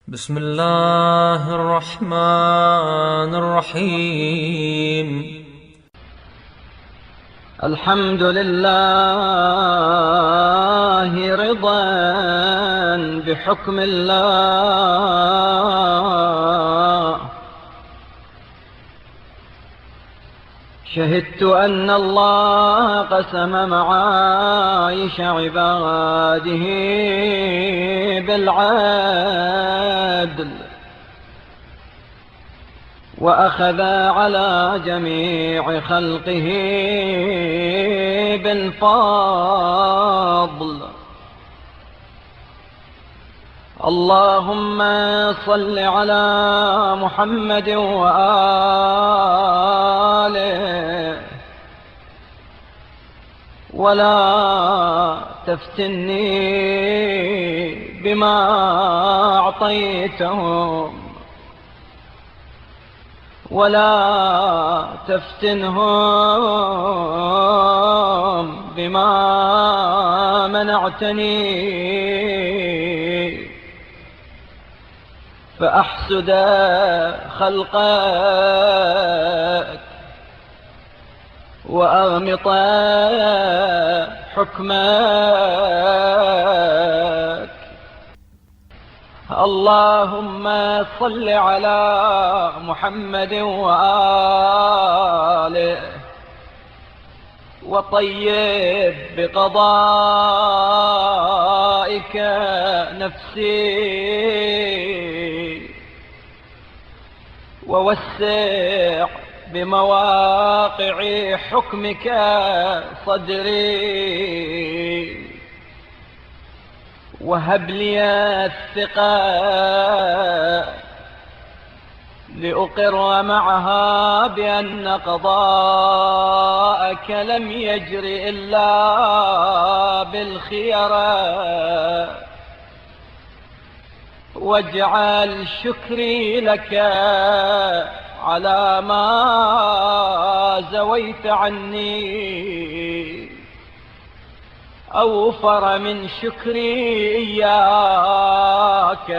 بسم الله الرحمن الرحيم. الحمد لله رضا بحكم الله. شهدت أن الله قسم معايش عباده بالعدل، وأخذ على جميع خلقه بالفضل. اللهم صل على محمد وآله، ولا تفتني بما أعطيتهم، ولا تفتنهم بما منعتني، فأحسد خلقك وأغمط حكمك. اللهم صل على محمد وآله، وطيب بقضائك نفسي، ووسع بمواقع حكمك صدري، وهب لي الثقة لأقر معها بأن قضاءك لم يجر إلا بالخيرة، واجعل شكري لك على ما زويت عني أوفر من شكري إياك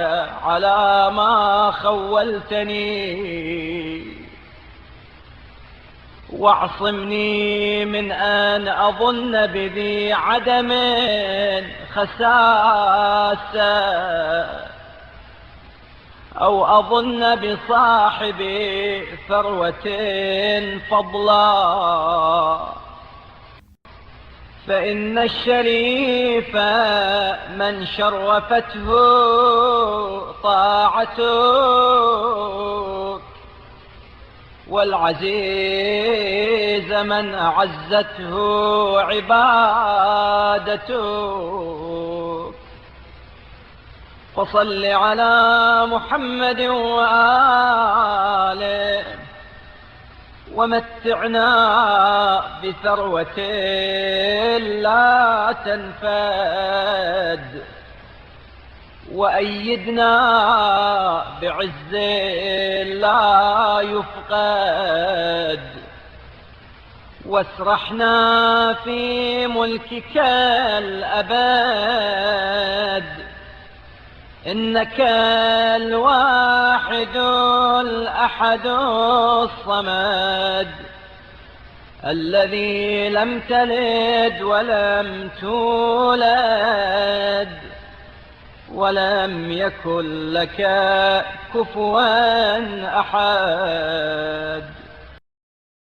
على ما خولتني، واعصمني من أن أظن بذي عدم خساسة، أو أظن بصاحب ثروة فضلا. فإن الشريف من شرفته طاعتك، والعزيز من أعزته عبادتك. فصل على محمد وآله، ومتعنا بثروة لا تنفد، وأيدنا بعز لا يفقد، واسرحنا في ملكك الأبد. إنك الواحد الأحد الصمد، الذي لم تلد ولم تولد، ولم يكن لك كفوا أحد.